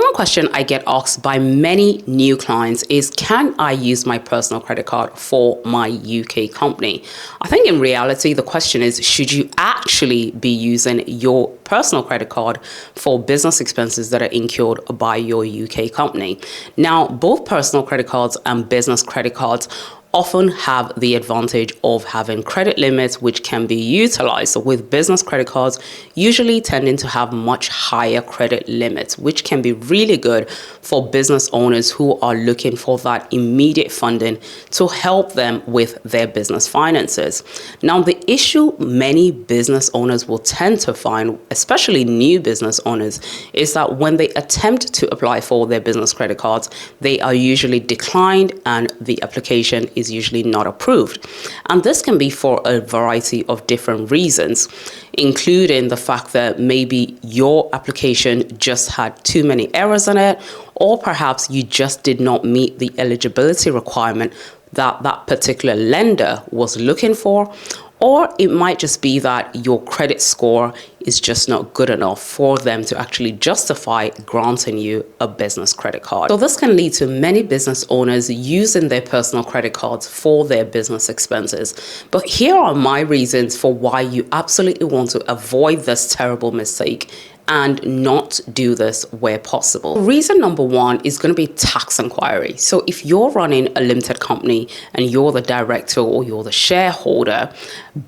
common question I get asked by many new clients is, can I use my personal credit card for my UK company? I think in reality, the question is, should you actually be using your personal credit card for business expenses that are incurred by your UK company? Now, both personal credit cards and business credit cards often have the advantage of having credit limits which can be utilized. So with business credit cards usually tending to have much higher credit limits, which can be really good for business owners who are looking for that immediate funding to help them with their business finances. Now, the issue many business owners will tend to find, especially new business owners, is that when they attempt to apply for their business credit cards, they are usually declined and the application is usually not approved. And this can be for a variety of different reasons, including the fact that maybe your application just had too many errors in it, or perhaps you just did not meet the eligibility requirement that that particular lender was looking for. Or it might just be that your credit score is just not good enough for them to actually justify granting you a business credit card. So this can lead to many business owners using their personal credit cards for their business expenses. But here are my reasons for why you absolutely want to avoid this terrible mistake and not do this where possible. Reason number one is going to be tax inquiry. So if you're running a limited company and you're the director or you're the shareholder,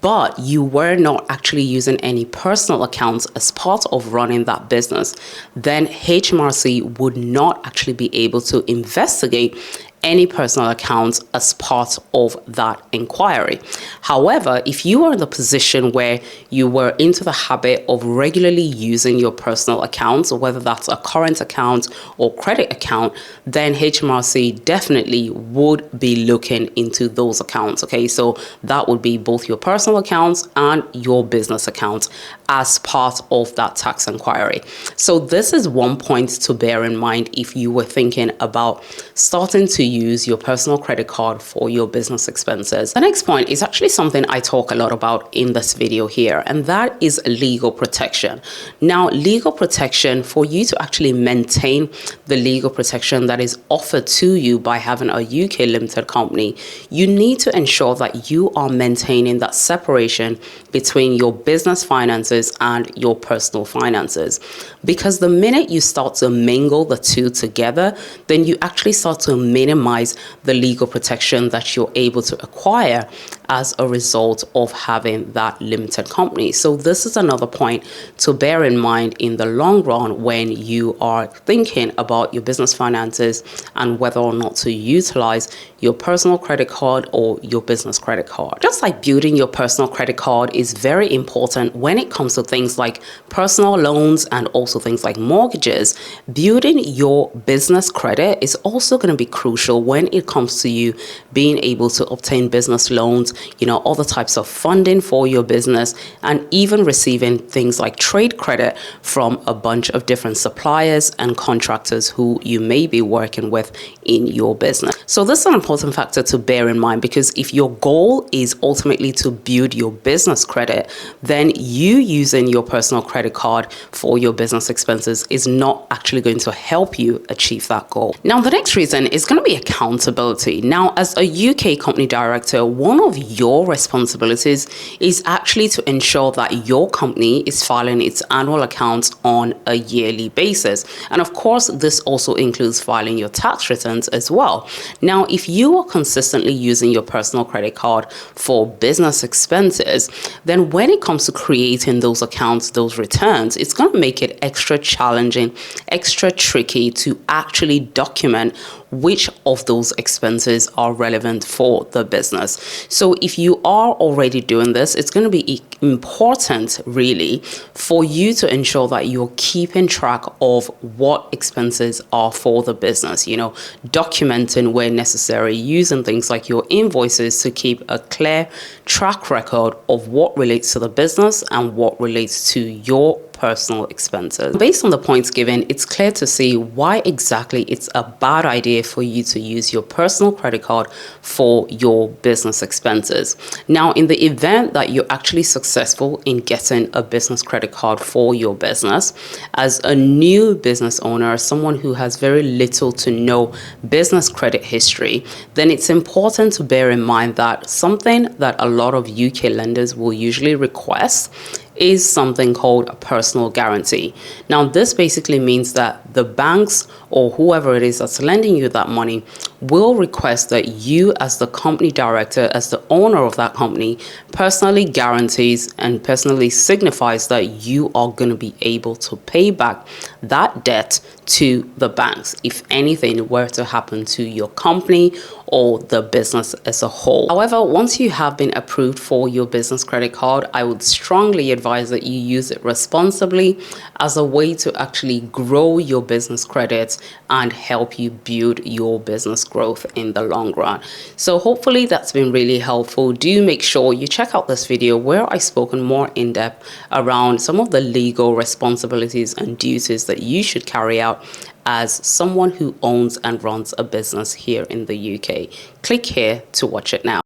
but you were not actually using any personal accounts as part of running that business, then HMRC would not actually be able to investigate any personal accounts as part of that inquiry. However, if you are in the position where you were into the habit of regularly using your personal accounts, whether that's a current account or credit account, then HMRC definitely would be looking into those accounts. Okay, so that would be both your personal accounts and your business accounts as part of that tax inquiry. So this is one point to bear in mind if you were thinking about starting to use your personal credit card for your business expenses. The next point is actually something I talk a lot about in this video here, and that is legal protection. Now, legal protection, for you to actually maintain the legal protection that is offered to you by having a UK limited company, you need to ensure that you are maintaining that separation between your business finances and your personal finances. Because the minute you start to mingle the two together, then you actually start to minimize the legal protection that you're able to acquire as a result of having that limited company. So this is another point to bear in mind in the long run when you are thinking about your business finances and whether or not to utilize your personal credit card or your business credit card. Just like building your personal credit card is very important when it comes to things like personal loans and also things like mortgages, building your business credit is also going to be crucial when it comes to you being able to obtain business loans, other types of funding for your business, and even receiving things like trade credit from a bunch of different suppliers and contractors who you may be working with in your business. So this is an important factor to bear in mind, because if your goal is ultimately to build your business credit, then you using your personal credit card for your business expenses is not actually going to help you achieve that goal. Now, the next reason is going to be accountability. Now, as a UK company director, one of your responsibilities is actually to ensure that your company is filing its annual accounts on a yearly basis. And of course, this also includes filing your tax returns as well. Now, if you are consistently using your personal credit card for business expenses, then when it comes to creating those accounts, those returns, it's going to make it extra challenging, extra tricky to actually document which of those expenses are relevant for the business. So if you are already doing this, it's going to be important really for you to ensure that you're keeping track of what expenses are for the business, documenting where necessary, using things like your invoices to keep a clear track record of what relates to the business and what relates to your personal expenses. Based on the points given, it's clear to see why exactly it's a bad idea for you to use your personal credit card for your business expenses. Now, in the event that you're actually successful in getting a business credit card for your business, as a new business owner, someone who has very little to no business credit history, then it's important to bear in mind that something that a lot of UK lenders will usually request is something called a personal guarantee. Now, this basically means that the banks or whoever it is that's lending you that money will request that you, as the company director, as the owner of that company, personally guarantees and personally signifies that you are going to be able to pay back that debt to the banks if anything were to happen to your company or the business as a whole. However, once you have been approved for your business credit card, I would strongly advise that you use it responsibly as a way to actually grow your business credit and help you build your business growth in the long run. So hopefully that's been really helpful. Do make sure you check out this video where I've spoken more in depth around some of the legal responsibilities and duties that you should carry out as someone who owns and runs a business here in the UK. Click here to watch it now.